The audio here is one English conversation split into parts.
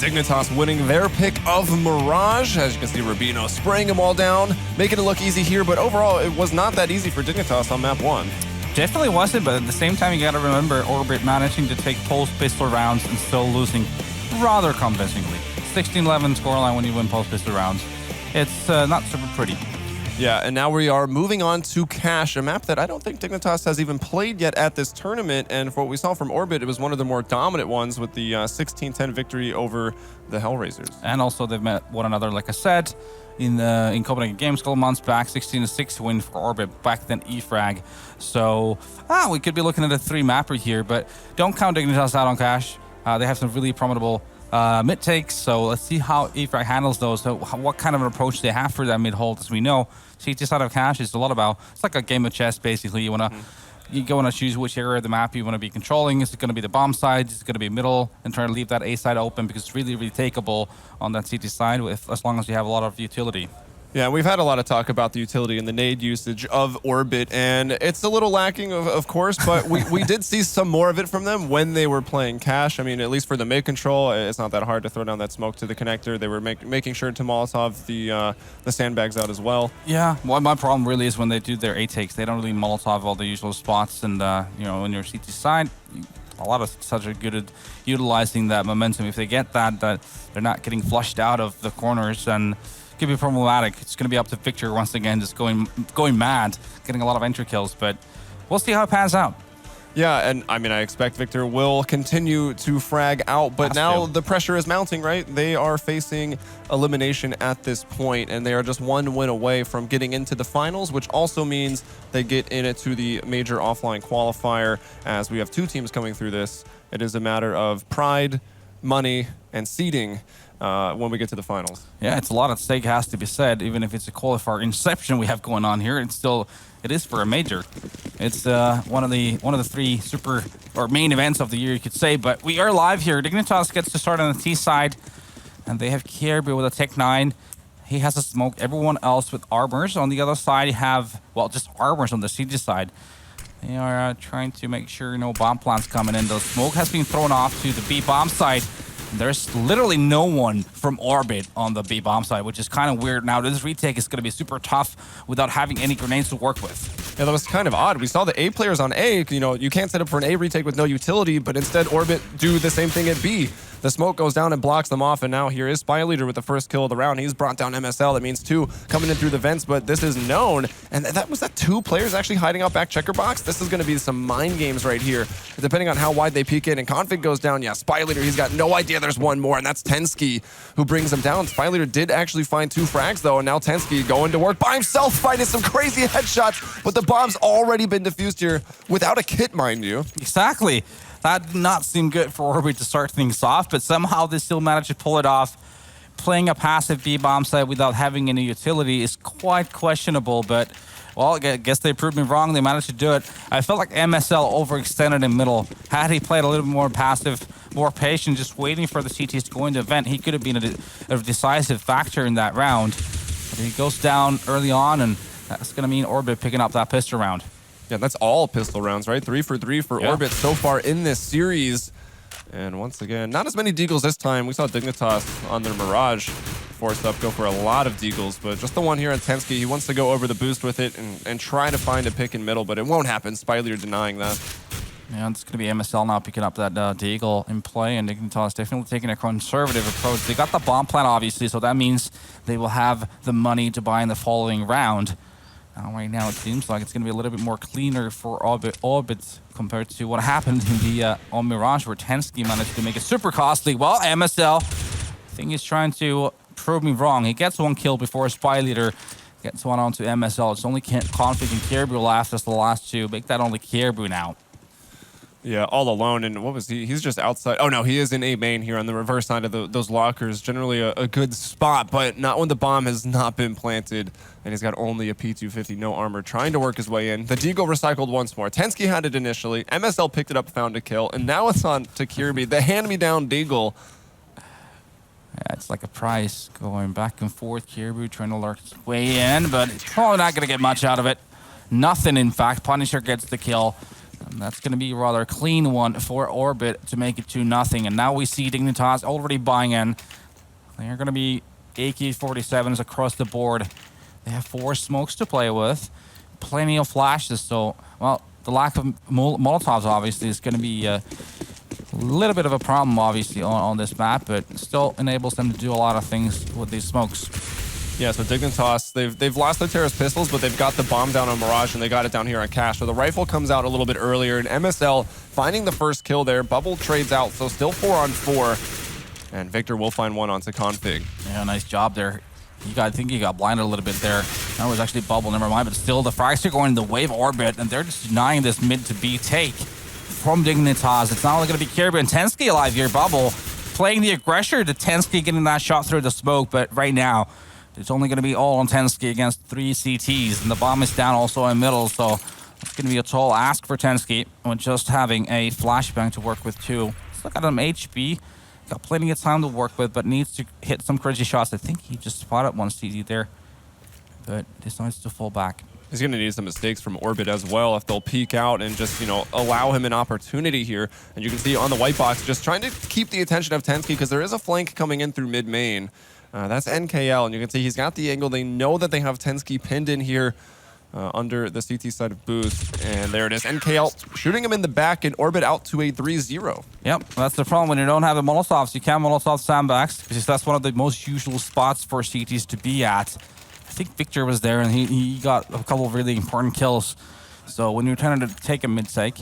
Dignitas winning their pick of Mirage. As you can see, Rubino spraying them all down, making it look easy here, but overall, it was not that easy for Dignitas on map 1. Definitely wasn't, but at the same time, you gotta remember Orbit managing to take post pistol rounds and still losing rather convincingly. 16-11 scoreline when you win post pistol rounds. It's not super pretty. Yeah, and now we are moving on to Cash, a map that I don't think Dignitas has even played yet at this tournament. And for what we saw from Orbit, it was one of the more dominant ones with the 16-10 victory over the Hellraisers. And also they've met one another, like I said, in Copenhagen Games a couple months back, 16-6 win for Orbit, back then eFrag. So we could be looking at a 3-mapper here, but don't count Dignitas out on Cash. They have some really formidable mid takes, so let's see how eFrag handles those. So what kind of an approach they have for that mid hold. As we know, CT side of Cash is a lot about, it's like a game of chess basically. You want to choose which area of the map you want to be controlling. Is it going to be the bomb side? Is it going to be middle? And try to leave that A side open because it's really, really takeable on that CT side as long as you have a lot of utility. Yeah, we've had a lot of talk about the utility and the nade usage of Orbit, and it's a little lacking, of course, but we did see some more of it from them when they were playing Cash. I mean, at least for the mid control, it's not that hard to throw down that smoke to the connector. They were making sure to Molotov the sandbags out as well. Yeah, well, my problem really is when they do their A takes, they don't really Molotov all the usual spots, and you know, when you're CT side, a lot of such are good at utilizing that momentum. If they get that they're not getting flushed out of the corners, and could be problematic. It's going to be up to Victor once again, just going mad, getting a lot of entry kills, but we'll see how it pans out. Yeah, and I mean, I expect Victor will continue to frag out, but now the pressure is mounting, right? They are facing elimination at this point, and they are just one win away from getting into the finals, which also means they get into the major offline qualifier. As we have 2 teams coming through this, it is a matter of pride, money, and seeding when we get to the finals. Yeah, it's a lot at stake, has to be said. Even if it's a qualifier inception we have going on here, it is for a major. It's one of the 3 super or main events of the year, you could say. But we are live here. Dignitas gets to start on the T side, and they have Kierby with a Tech 9. He has a smoke. Everyone else with armors. On the other side, you have, well, just armors on the CG side. They are trying to make sure no bomb plants coming in. The smoke has been thrown off to the B bomb side. There's literally no one from Orbit on the B bomb side, which is kind of weird. Now, this retake is going to be super tough without having any grenades to work with. Yeah, that was kind of odd. We saw the A players on A. You know, you can't set up for an A retake with no utility, but instead Orbit do the same thing at B. The smoke goes down and blocks them off, and now here is Spy Leader with the first kill of the round. He's brought down MSL. That means 2 coming in through the vents, but this is known. And that was 2 players actually hiding out back checker box? This is going to be some mind games right here, depending on how wide they peek in. And Config goes down. Yeah, Spy Leader, he's got no idea there's one more, and that's Tensky who brings him down. Spy Leader did actually find 2 frags, though, and now Tensky going to work by himself, fighting some crazy headshots, but the bomb's already been defused here without a kit, mind you. Exactly. That did not seem good for Orbit to start things off, but somehow they still managed to pull it off. Playing a passive B-bomb side without having any utility is quite questionable, but, well, I guess they proved me wrong. They managed to do it. I felt like MSL overextended in middle. Had he played a little bit more passive, more patient, just waiting for the CTs to go into event, he could have been a decisive factor in that round. But he goes down early on, and that's going to mean Orbit picking up that pistol round. Yeah, that's all pistol rounds, right? 3 for 3 for Orbit so far in this series. And once again, not as many deagles this time. We saw Dignitas on their Mirage forced up go for a lot of deagles, but just the one here on Tensky. He wants to go over the boost with it and try to find a pick in middle, but it won't happen. Spy Leader denying that. Yeah, it's going to be MSL now picking up that deagle in play, and Dignitas definitely taking a conservative approach. They got the bomb plant, obviously, so that means they will have the money to buy in the following round. Right now, it seems like it's going to be a little bit more cleaner for Orbit compared to what happened in the on Mirage, where Tensky managed to make it super costly. Well, MSL, I think he's trying to prove me wrong. He gets 1 kill before Spy Leader gets one onto MSL. It's only Config and Kierby left as the last 2. Make that only Kierby now. Yeah, all alone. And what was he? He's just outside. Oh, no, he is in A main here on the reverse side of those lockers. Generally a good spot, but not when the bomb has not been planted. And he's got only a P250, no armor, trying to work his way in. The deagle recycled once more. Tensky had it initially. MSL picked it up, found a kill. And now it's on to Kierby, the hand-me-down deagle. Yeah, it's like a price going back and forth. Kierby trying to lurk his way in, but he's probably not going to get much out of it. Nothing, in fact. Punisher gets the kill. And that's going to be a rather clean one for Orbit to make it 2-0. And now we see Dignitas already buying in. They're going to be AK-47s across the board. They have 4 smokes to play with. Plenty of flashes. So, well, the lack of Molotovs, obviously, is going to be a little bit of a problem, obviously, on this map. But still enables them to do a lot of things with these smokes. Yeah, so Dignitas, they've lost their Terrace pistols, but they've got the bomb down on Mirage, and they got it down here on Cash. So the rifle comes out a little bit earlier, and MSL finding the first kill there. Bubble trades out, so still 4-on-4. And Victor will find one onto Config. Yeah, nice job there. I think he got blinded a little bit there. That was actually Bubble, never mind. But still, the frags are going the wave Orbit, and they're just denying this mid to B take from Dignitas. It's not only going to be Kirby and Tensky alive here. Bubble playing the aggressor to Tensky getting that shot through the smoke, but right now, it's only going to be all on Tensky against 3 CTs, and the bomb is down also in middle, so it's going to be a tall ask for Tensky with just having a flashbang to work with too. Let's look at him, HP. Got plenty of time to work with, but needs to hit some crazy shots. I think he just spotted one CT there, but decides to fall back. He's going to need some mistakes from Orbit as well if they'll peek out and just, allow him an opportunity here. And you can see on the white box, just trying to keep the attention of Tensky because there is a flank coming in through mid-main. That's NKL, and you can see he's got the angle. They know that they have Tensky pinned in here under the CT side of Boost. And there it is. NKL shooting him in the back, and Orbit out to a 3-0. Yep, that's the problem when you don't have the Molotovs. You can't Molotov sandbags because that's one of the most usual spots for CTs to be at. I think Victor was there, and he got a couple of really important kills. So when you're trying to take a mid-take,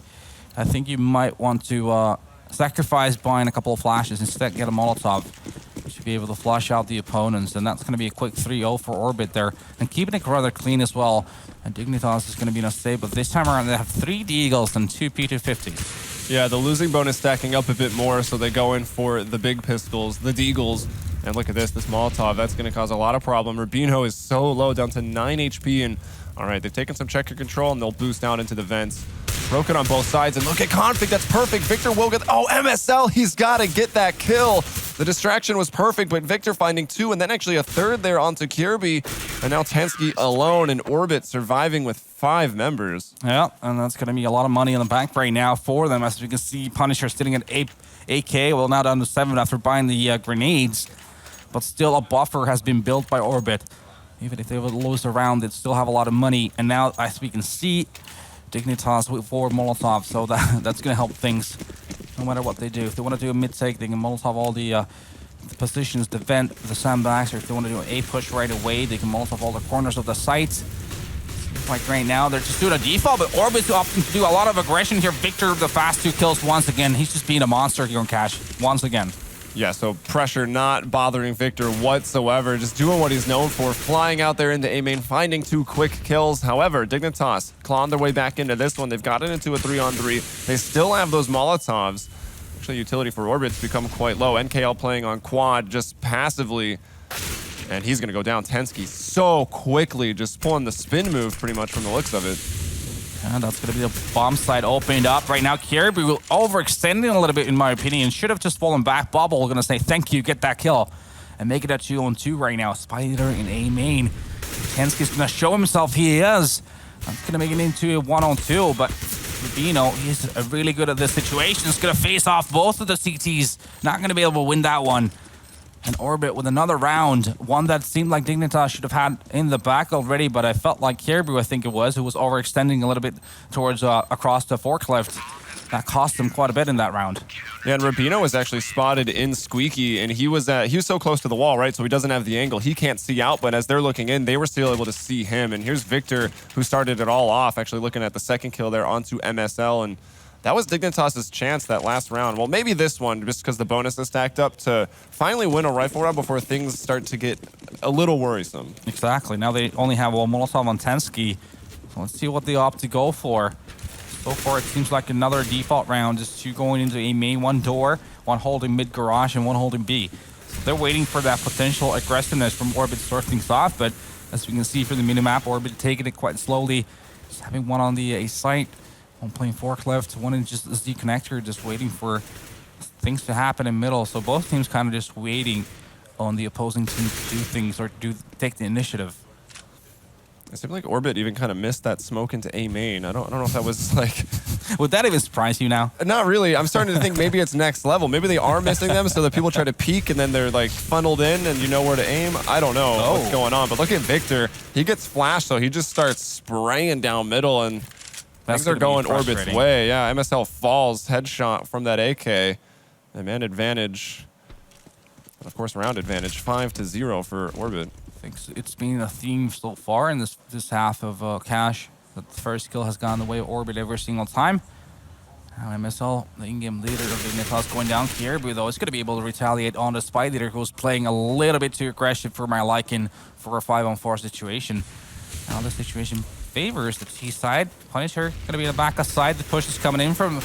I think you might want to sacrifice buying a couple of flashes, instead get a Molotov. You should be able to flush out the opponents, and that's going to be a quick 3-0 for Orbit there. And keeping it rather clean as well. And Dignitas is going to be in a save, but this time around they have 3 Deagles and 2 P250s. Yeah, the losing bonus stacking up a bit more, so they go in for the big pistols, the Deagles. And look at this Molotov, that's going to cause a lot of problem. Rubino is so low, down to 9 HP, and all right, they've taken some checker control, and they'll boost down into the vents. Broken on both sides, and look at Config, that's perfect. Victor will get, MSL, he's got to get that kill. The distraction was perfect, but Victor finding 2, and then actually a 3rd there onto Kirby, and now Tensky alone in Orbit surviving with 5 members. Yeah, and that's going to be a lot of money in the bank right now for them. As we can see, Punisher sitting at 8K, well, now down to 7 after buying the grenades, but still a buffer has been built by Orbit. Even if they would lose a round, they'd still have a lot of money, and now, as we can see, Dignitas with 4 Molotov, so that's going to help things no matter what they do. If they want to do a mid-take, they can Molotov all the positions, the vent, the sandbags, or if they want to do an A-push right away, they can Molotov all the corners of the site. Like right now, they're just doing a default, but Orbit's opting to do a lot of aggression here. Victor, the fast 2 kills once again. He's just being a monster here on Cash once again. Yeah, so pressure not bothering Victor whatsoever, just doing what he's known for, flying out there into A main, finding 2 quick kills. However, Dignitas clawing their way back into this one. They've got it into a 3-on-3. They still have those Molotovs. Actually, utility for Orbit's become quite low. NKL playing on quad just passively, and he's going to go down. Tensky so quickly, just pulling the spin move pretty much from the looks of it. And that's going to be the bomb side opened up right now. Kirby will overextending a little bit, in my opinion. Should have just fallen back. Bubble going to say thank you, get that kill, and make it a 2-on-2 right now. Spider in A main. Tensky's going to show himself he is. That's going to make it into a 1-on-2, but Rubino, he's really good at this situation. He's going to face off both of the CTs. Not going to be able to win that one. And Orbit with another round, one that seemed like Dignitas should have had in the back already, but I felt like Kirby, I think it was, who was overextending a little bit towards across the forklift. That cost him quite a bit in that round. Yeah, and Rubino was actually spotted in Squeaky, and he was so close to the wall, right? So he doesn't have the angle. He can't see out, but as they're looking in, they were still able to see him. And here's Victor, who started it all off, actually looking at the second kill there onto MSL, and that was Dignitas' chance that last round. Well, maybe this one, just because the bonus is stacked up, to finally win a rifle round before things start to get a little worrisome. Exactly. Now they only have one Molotov on Tensky. So let's see what they opt to go for. So far, it seems like another default round, just 2 going into A main, 1 door, 1 holding mid garage, and 1 holding B. So they're waiting for that potential aggressiveness from Orbit to start things off, but as we can see from the minimap, Orbit taking it quite slowly, just having 1 on the A site. 1 playing forklift, 1 in just Z connector, just waiting for things to happen in middle. So both teams kind of just waiting on the opposing team to do things or take the initiative. It seemed like Orbit even kind of missed that smoke into A main. I don't know if that was like... Would that even surprise you now? Not really. I'm starting to think maybe it's next level. Maybe they are missing them so that people try to peek and then they're like funneled in and you know where to aim. I don't know what's going on. But look at Victor. He gets flashed, so he just starts spraying down middle and things are going Orbit's way. Yeah, MSL falls headshot from that AK. And man advantage. And of course, round advantage. 5-0 for Orbit. I think it's been a theme so far in this half of Cash. The first kill has gone the way of Orbit every single time. Now MSL, the in-game leader of Dignitas, going down. Kierbu, though, is going to be able to retaliate on the spy leader, who's playing a little bit too aggressive for my liking for a 5-on-4 situation. Now the situation favors the T side. Punisher going to be the backup side. The push is coming in from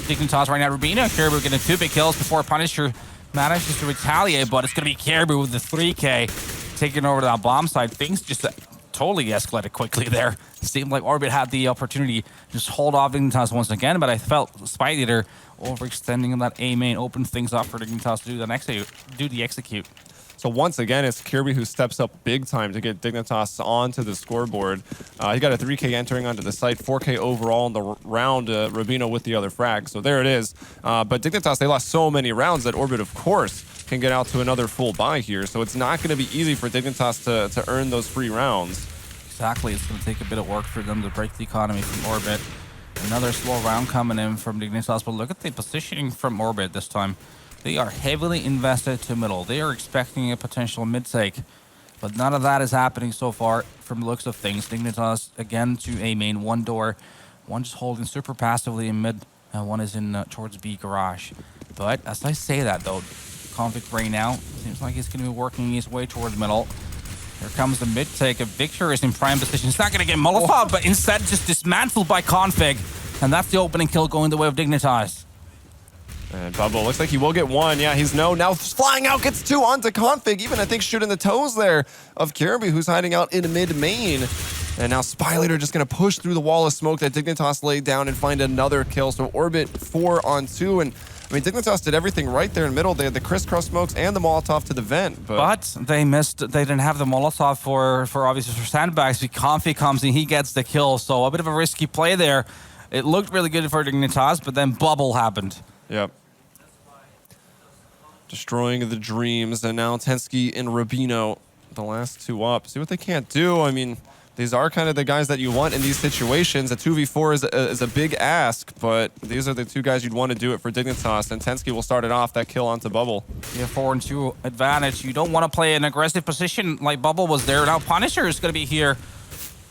Dignitas right now. Rubino and Kierbu getting 2 big kills before Punisher manages to retaliate, but it's going to be Kierbu with the 3K taking over that bomb side. Things just totally escalated quickly there. Seemed like Orbit had the opportunity to just hold off Dignitas once again, but I felt Spy Leader overextending in that A main opened things up for Dignitas to do the execute. So once again, it's Kirby who steps up big time to get Dignitas onto the scoreboard. He got a 3K entering onto the site, 4K overall in the round, Rubino with the other frag. So there it is. But Dignitas, they lost so many rounds that Orbit, of course, can get out to another full buy here. So it's not going to be easy for Dignitas to earn those free rounds. Exactly. It's going to take a bit of work for them to break the economy from Orbit. Another slow round coming in from Dignitas, but look at the positioning from Orbit this time. They are heavily invested to middle. They are expecting a potential mid-take, but none of that is happening so far from the looks of things. Dignitas again to A main, one door, one just holding super passively in mid, and one is in towards B garage. But as I say that though, Config right now seems like he's going to be working his way towards middle. Here comes the mid-take. If Victor is in prime position, he's not going to get Molotov, but instead just dismantled by Config. And that's the opening kill going the way of Dignitas. And Bubble looks like he will get one. Yeah, he's now flying out, gets 2 onto Config. Even, I think, shooting the toes there of Kirby, who's hiding out in mid-main. And now Spy Leader just going to push through the wall of smoke that Dignitas laid down and find another kill. So Orbit 4 on 2. And I mean, Dignitas did everything right there in middle. They had the crisscross smokes and the Molotov to the vent. But they missed. They didn't have the Molotov for obviously for sandbags. Config comes in, he gets the kill. So a bit of a risky play there. It looked really good for Dignitas, but then Bubble happened. Yep. Destroying the dreams. And now Tensky and Rubino, the last 2 up. See what they can't do. I mean, these are kind of the guys that you want in these situations. A 2v4 is a big ask, but these are the 2 guys you'd want to do it for Dignitas. And Tensky will start it off, that kill onto Bubble. Yeah, 4-2 advantage. You don't want to play an aggressive position like Bubble was there. Now Punisher is going to be here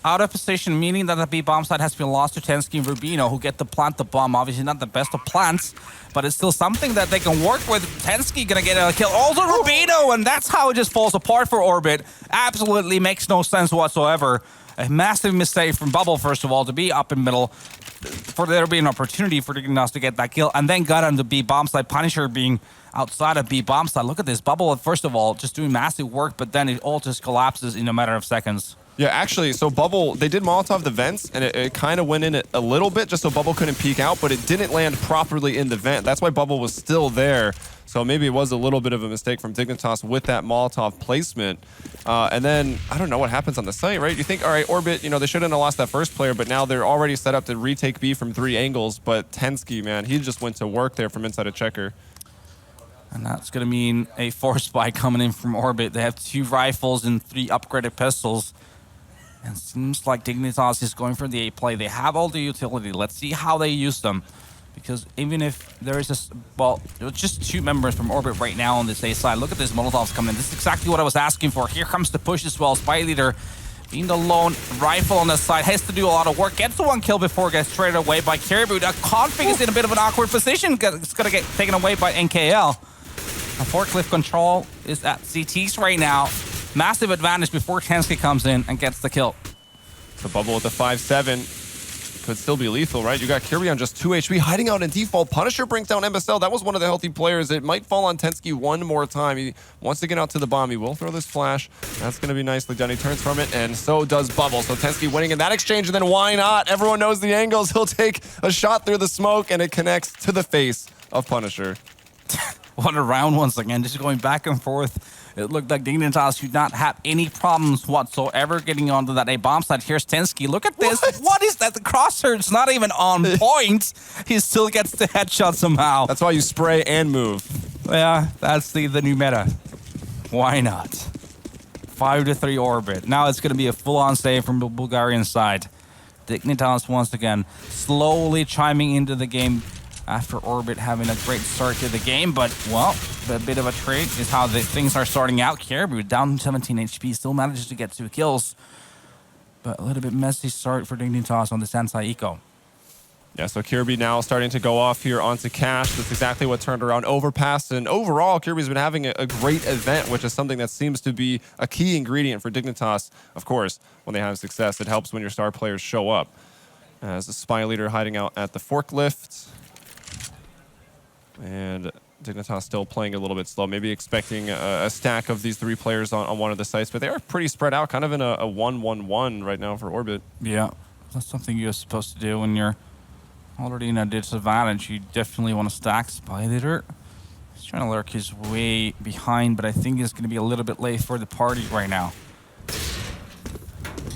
out of position, meaning that the B bomb side has been lost to Tensky and Rubino, who get to plant the bomb. Obviously not the best of plants, but it's still something that they can work with. Tensky going to get a kill. Also Rubino, and that's how it just falls apart for Orbit. Absolutely makes no sense whatsoever. A massive mistake from Bubble, first of all, to be up in middle, for there to be an opportunity for Dignitas to get that kill, and then got on the B bomb side. Punisher being outside of B bomb side. Look at this. Bubble, first of all, just doing massive work, but then it all just collapses in a matter of seconds. Yeah, actually, so Bubble, they did Molotov the vents, and it kind of went in a little bit just so Bubble couldn't peek out, but it didn't land properly in the vent. That's why Bubble was still there. So maybe it was a little bit of a mistake from Dignitas with that Molotov placement. And then, I don't know what happens on the site, right? You think, all right, Orbit, you know, they shouldn't have lost that first player, but now they're already set up to retake B from 3 angles. But Tensky, man, he just went to work there from inside a checker. And that's going to mean a force buy coming in from Orbit. They have 2 rifles and 3 upgraded pistols. And it seems like Dignitas is going for the A play. They have all the utility. Let's see how they use them. Because even if there is just 2 members from Orbit right now on this A side. Look at this Molotovs coming in. This is exactly what I was asking for. Here comes the push as well. Spy Leader being the lone rifle on this side. Has to do a lot of work. Gets the 1 kill before it gets traded away by Caribou. Config is in a bit of an awkward position. It's going to get taken away by NKL. A forklift control is at CT's right now. Massive advantage before Tensky comes in and gets the kill. The Bubble with the 5-7 could still be lethal, right? You got Kirby on just 2 HP, hiding out in default. Punisher brings down MSL. That was one of the healthy players. It might fall on Tensky one more time. He wants to get out to the bomb. He will throw this flash. That's going to be nicely done. He turns from it, and so does Bubble. So Tensky winning in that exchange, and then why not? Everyone knows the angles. He'll take a shot through the smoke, and it connects to the face of Punisher. What a round once again, just going back and forth. It looked like Dignitas should not have any problems whatsoever getting onto that A bomb site. Here's Tensky. Look at this. What is that? The crosshair's not even on point. He still gets the headshot somehow. That's why you spray and move. Yeah, that's the new meta. Why not? 5-3 Orbit. Now it's going to be a full-on save from the Bulgarian side. Dignitas once again slowly chiming into the game after Orbit having a great start to the game, but, well, a bit of a trade is how things are starting out. Caribou down 17 HP, still manages to get 2 kills, but a little bit messy start for Dignitas on the Sansai Eco. Yeah, so Kirby now starting to go off here onto Cash. That's exactly what turned around Overpass. And overall, Kirby's been having a great event, which is something that seems to be a key ingredient for Dignitas. Of course, when they have success, it helps when your star players show up. As the Spy Leader hiding out at the forklift. And Dignitas still playing a little bit slow, maybe expecting a stack of these 3 players on one of the sites, but they are pretty spread out, kind of in a 1-1-1 right now for Orbit. Yeah, that's something you're supposed to do when you're already in a disadvantage. You definitely want to stack. Spy Leader. He's trying to lurk his way behind, but I think it's going to be a little bit late for the party right now.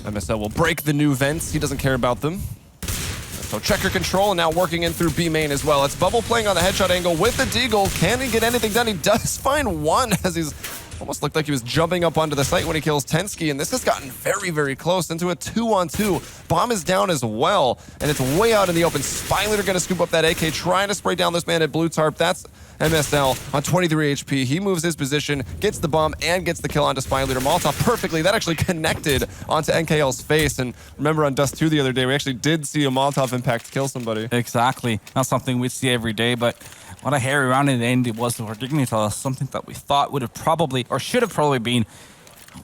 MSL will break the new vents. He doesn't care about them. So checker control and now working in through B main as well. It's Bubble playing on the headshot angle with the Deagle. Can he get anything done? He does find one as he's almost looked like he was jumping up onto the site when he kills Tensky, and this has gotten very, very close into a 2-on-2. Bomb is down as well, and it's way out in the open. Spy Leader gonna scoop up that AK, trying to spray down this man at Blue Tarp. That's MSL on 23 HP. He moves his position, gets the bomb, and gets the kill onto Spy Leader. Molotov perfectly. That actually connected onto NKL's face. And remember on Dust 2 the other day, we actually did see a Molotov impact kill somebody. Exactly. Not something we see every day, but what a hairy round in the end it was for Dignitas. Something that we thought would have probably, or should have probably been,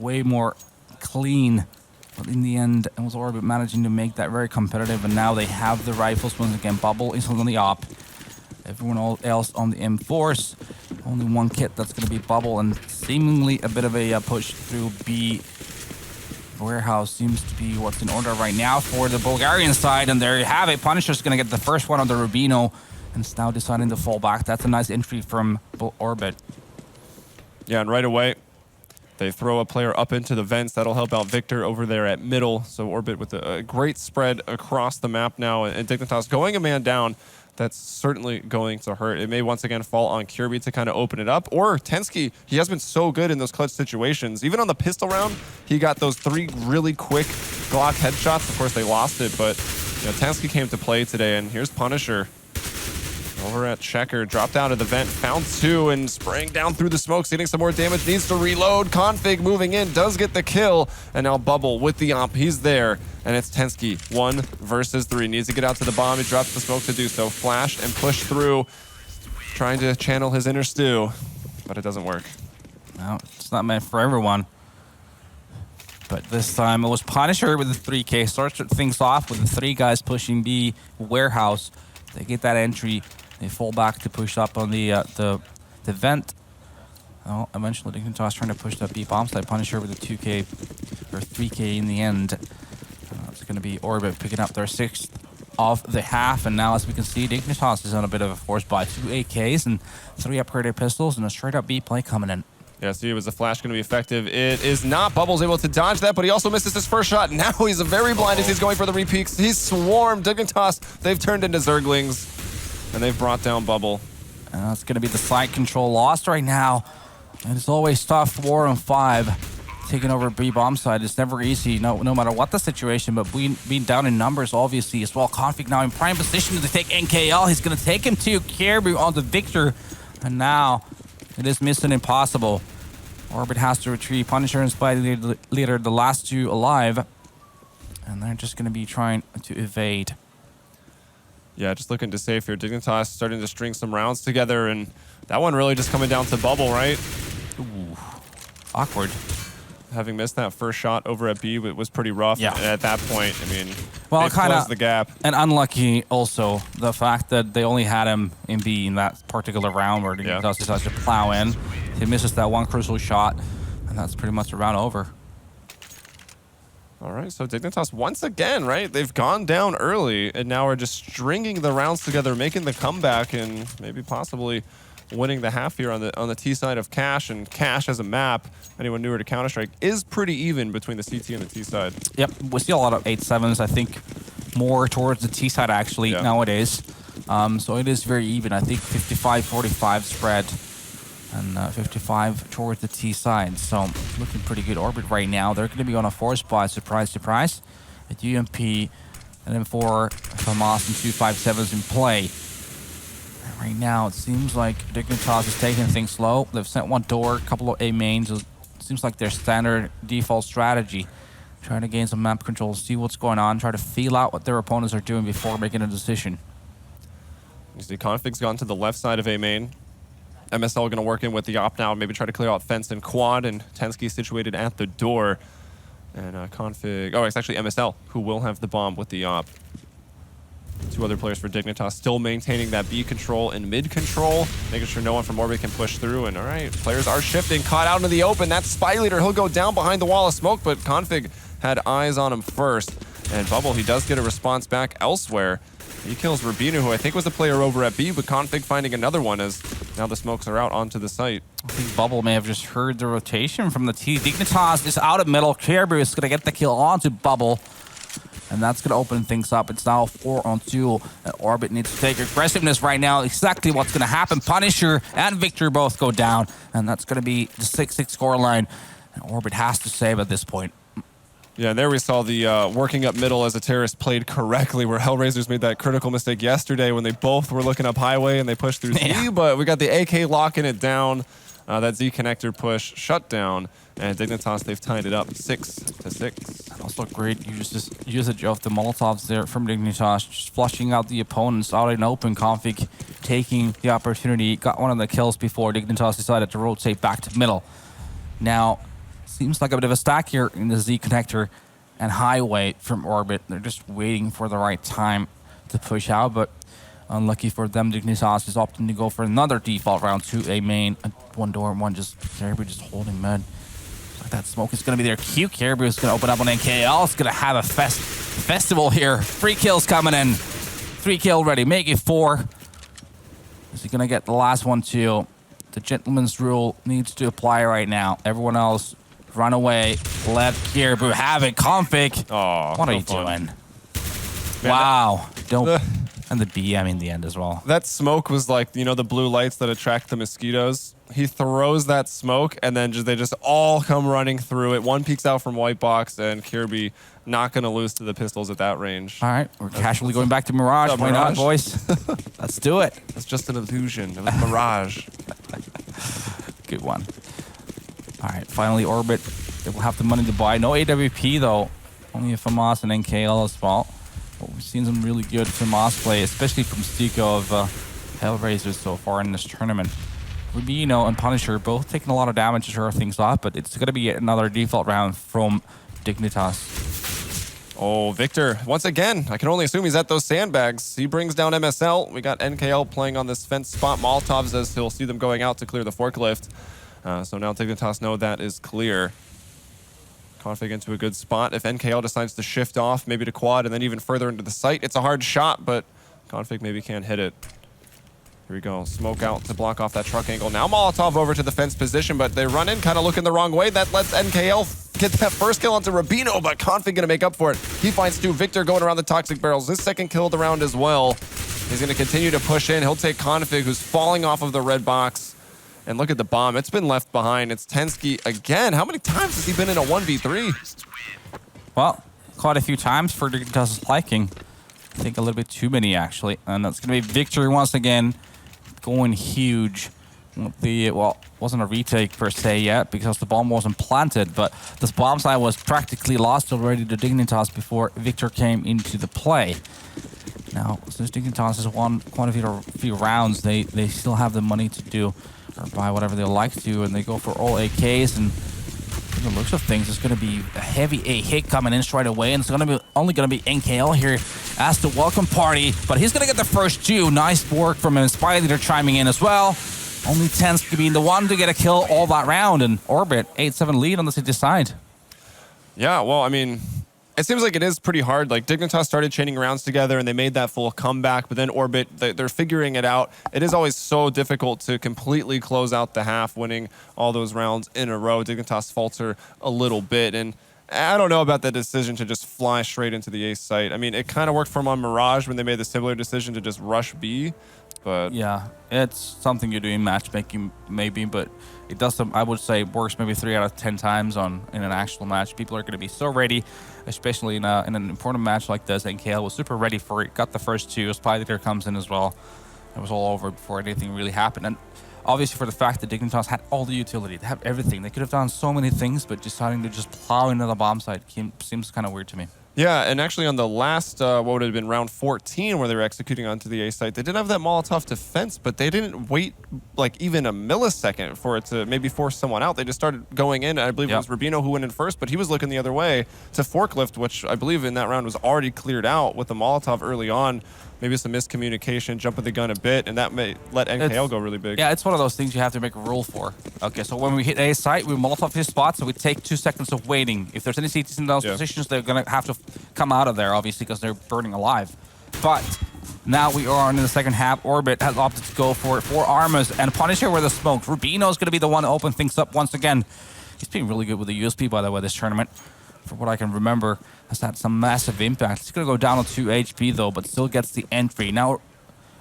way more clean. But in the end, it was Orbit managing to make that very competitive, and now they have the rifles once again. Bubble is on the op. Everyone else on the M4s. Only one kit that's going to be Bubble, and seemingly a bit of a push through B. Warehouse seems to be what's in order right now for the Bulgarian side, and there you have it. Punisher's going to get the first one on the Rubino, and it's now deciding to fall back. That's a nice entry from Orbit. Yeah, and right away, they throw a player up into the vents. That'll help out Victor over there at middle. So Orbit with a great spread across the map now, and Dignitas going a man down. That's certainly going to hurt. It may once again fall on Kirby to kind of open it up. Or Tensky, he has been so good in those clutch situations. Even on the pistol round, he got those 3 really quick Glock headshots. Of course, they lost it, but you know, Tensky came to play today, and here's Punisher. Over at Checker, dropped out of the vent, found 2, and spraying down through the smoke, getting some more damage, needs to reload. Config moving in, does get the kill, and now Bubble with the op, he's there, and it's Tensky, 1 versus 3. Needs to get out to the bomb, he drops the smoke to do so. Flash and push through, trying to channel his inner stew, but it doesn't work. No, it's not meant for everyone. But this time it was Punisher with the 3K, starts things off with the 3 guys pushing B warehouse. They get that entry. They fall back to push up on the vent. Oh, eventually Dignitas trying to push that B bomb site. Punisher with a 2K or 3K in the end. It's going to be Orbit picking up their 6th of the half, and now as we can see, Dignitas is on a bit of a force buy. 2 AKs and 3 upgraded pistols and a straight up B play coming in. Yeah, see, was the flash going to be effective? It is not. Bubble's able to dodge that, but he also misses his first shot. Now he's very blind as he's going for the repeaks. He's swarmed. Dignitas, they've turned into Zerglings, and they've brought down Bubble. And that's going to be the side control lost right now. And it's always tough, 4 on 5. Taking over B bomb side is never easy, no matter what the situation, but being down in numbers, obviously, as well. Config now in prime position to take NKL. He's going to take him to Caribou on the Victor, and now it is Mission Impossible. Orbit has to retrieve Punisher and Spy Leader, the last 2 alive. And they're just going to be trying to evade. Yeah, just looking to save here. Dignitas starting to string some rounds together, and that one really just coming down to Bubble, right? Ooh, awkward. Having missed that first shot over at B, it was pretty rough. Yeah. And at that point, I mean, well, it closed the gap. And unlucky also, the fact that they only had him in B in that particular round where Dignitas decides to plow in. He misses that one crucial shot, and that's pretty much the round over. All right, so Dignitas once again, right? They've gone down early, and now are just stringing the rounds together, making the comeback, and maybe possibly winning the half here on the T side of Cash, and Cash as a map, anyone newer to Counter-Strike, is pretty even between the CT and the T side. Yep, we see a lot of 8-7s, I think more towards the T side actually nowadays. So it is very even. I think 55-45 spread and 55 towards the T side. So looking pretty good. Orbit right now, they're going to be on a 4 spot, surprise, surprise. At UMP, and then 4 FAMAS and 2 5-7s in play. And right now, it seems like Dignitas is taking things slow. They've sent one door, a couple of A mains. It seems like their standard default strategy. Trying to gain some map control, see what's going on, try to feel out what their opponents are doing before making a decision. You see Config's gone to the left side of A main. MSL going to work in with the op now, maybe try to clear out fence and quad, and Tensky situated at the door. And Config, oh, it's actually MSL who will have the bomb with the op. 2 other players for Dignitas still maintaining that B control and mid control, making sure no one from Orbit can push through. And all right, players are shifting, caught out into the open. That's Spy Leader. He'll go down behind the wall of smoke, but Config had eyes on him first. And Bubble, he does get a response back elsewhere. He kills Rubino, who I think was the player over at B, but Config finding another one as now the smokes are out onto the site. I think Bubble may have just heard the rotation from the T. Dignitas is out of middle. Caribou is going to get the kill onto Bubble. And that's going to open things up. It's now 4-on-2. And Orbit needs to take aggressiveness right now. Exactly what's going to happen. Punisher and Victor both go down. And that's going to be the 6-6 scoreline. And Orbit has to save at this point. Yeah, and there we saw the working up middle as a terrorist played correctly, where Hellraisers made that critical mistake yesterday when they both were looking up highway and they pushed through Z, but we got the AK locking it down. That Z connector push shut down, and Dignitas, they've tied it up 6-6. And also great usage of the Molotovs there from Dignitas, just flushing out the opponents out in open. Config taking the opportunity, got one of the kills before Dignitas decided to rotate back to middle. Now, seems like a bit of a stack here in the Z connector and highway from Orbit. They're just waiting for the right time to push out, but unlucky for them, Dignitas is opting to go for another default round to A main. One door, one just Caribou just holding mid. Like that smoke is going to be there. Q Caribou is going to open up on NKL. It's going to have a festival here. 3 kills coming in. 3 kill ready. Make it 4. Is he going to get the last one too? The gentleman's rule needs to apply right now. Everyone else, run away. Let Caribou have it. Config. Oh, what are you doing? Man, wow. Don't. And the BM in the end as well. That smoke was like, you know, the blue lights that attract the mosquitoes. He throws that smoke, and then they just all come running through it. One peeks out from white box, and Kirby not going to lose to the pistols at that range. All right, we're casually going back to Mirage. Why not, boys? Let's do it. It's just an illusion. It was Mirage. Good one. All right, finally Orbit. They will have the money to buy. No AWP, though. Only a FAMAS and NKL as well. But we've seen some really good FAMAS play, especially from Stico of Hellraisers so far in this tournament. Rubino and Punisher both taking a lot of damage to show things off, but it's going to be another default round from Dignitas. Oh, Victor, once again, I can only assume he's at those sandbags. He brings down MSL. We got NKL playing on this fence spot. Molotovs, as he'll see them going out to clear the forklift. So now Dignitas know that is clear. Config into a good spot. If NKL decides to shift off, maybe to quad, and then even further into the site, it's a hard shot, but Config maybe can't hit it. Here we go. Smoke out to block off that truck angle. Now Molotov over to the fence position, but they run in, kind of looking the wrong way. That lets NKL get that first kill onto Rubino, but Config going to make up for it. He finds 2. Victor going around the toxic barrels. His second kill of the round as well. He's going to continue to push in. He'll take Config, who's falling off of the red box. And look at the bomb. It's been left behind. It's Tensky again. How many times has he been in a 1v3? Well, quite a few times for Dignitas' liking. I think a little bit too many, actually. And that's going to be Victory once again. Going huge. Well, wasn't a retake per se yet because the bomb wasn't planted, but this bomb site was practically lost already to Dignitas before Victor came into the play. Now, since Dignitas has won quite a few rounds, they still have the money to do or buy whatever they like to, and they go for all AKs. And from the looks of things, it's going to be a heavy A hit coming in straight away, and it's going to be only going to be NKL here as the welcome party, but he's going to get the first 2. Nice work from an Inspire Leader chiming in as well. Only Tensky being the one to get a kill all that round, and Orbit 8-7 lead on the city side. Yeah, well, I mean, It seems like it is pretty hard. Like Dignitas started chaining rounds together and they made that full comeback, but then Orbit, they're figuring it out. It is always so difficult to completely close out the half, winning all those rounds in a row. Dignitas falter a little bit, and I don't know about the decision to just fly straight into the ace site. I mean, it kind of worked for them on Mirage when they made the similar decision to just rush B, but yeah, it's something you do in matchmaking maybe, but it does some, I would say, works maybe 3 out of 10 times in an actual match. People are going to be so ready, especially in an important match like this. And KL was super ready for it. Got the first 2. Spy Leader comes in as well. It was all over before anything really happened. And obviously for the fact that Dignitas had all the utility, they have everything. They could have done so many things, but deciding to just plow into the bomb site seems kind of weird to me. yeah, and actually on the last, what would have been round 14 where they were executing onto the A site, they did have that Molotov defense, but they didn't wait like even a millisecond for it to maybe force someone out. They just started going in. I believe it was Rubino who went in first, but he was looking the other way to Forklift, which I believe in that round was already cleared out with the Molotov early on. Maybe some miscommunication, jumping the gun a bit, and that may let NKL go really big. Yeah, it's one of those things you have to make a rule for. Okay, so when we hit A site, we Molotov his spot, so we take 2 seconds of waiting. If there's any CTs in those positions, they're going to have to come out of there, obviously, because they're burning alive. But now we are in the second half. Orbit has opted to go for it. 4 Armas and Punisher with the smoke. Rubino's going to be the one to open things up once again. He's been really good with the USP, by the way, this tournament. For what I can remember, has had some massive impact. He's going to go down to 2 HP, though, but still gets the entry. Now,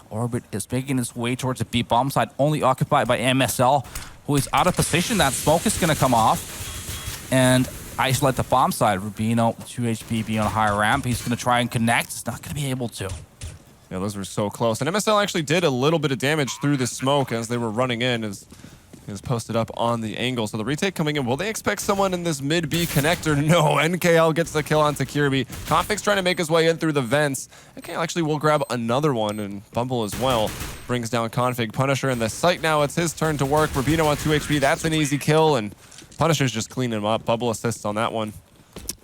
Orbit is making its way towards the B bomb site, only occupied by MSL, who is out of position. That smoke is going to come off and isolate the bomb site. Rubino, 2 HP, be on a higher ramp. He's going to try and connect. He's not going to be able to. Yeah, those were so close. And MSL actually did a little bit of damage through the smoke as they were running in. As is posted up on the angle. So the retake coming in. Will they expect someone in this mid-B connector? No, NKL gets the kill onto Kirby. Config's trying to make his way in through the vents. NKL actually will grab another one, and Bumble as well brings down Config. Punisher in the site now. It's his turn to work. Rubino on 2 HP. That's an easy kill, and Punisher's just cleaning him up. Bubble assists on that one.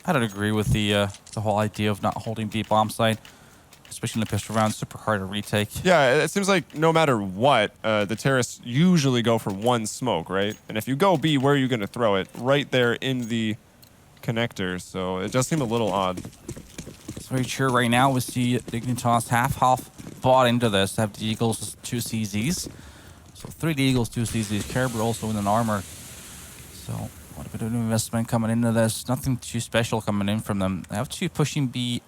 I don't agree with the whole idea of not holding B bomb site. Especially in the pistol round, super hard to retake. Yeah, it seems like no matter what, the terrorists usually go for one smoke, right? And if you go B, where are you going to throw it? Right there in the connector, so it does seem a little odd. It's very true. Right now, we see Dignitas half bought into this. Have the Eagles 2 CZs. So 3 Eagles, 2 CZs. Caribou also in an armor. So what a bit of investment coming into this. Nothing too special coming in from them. They have 2 pushing B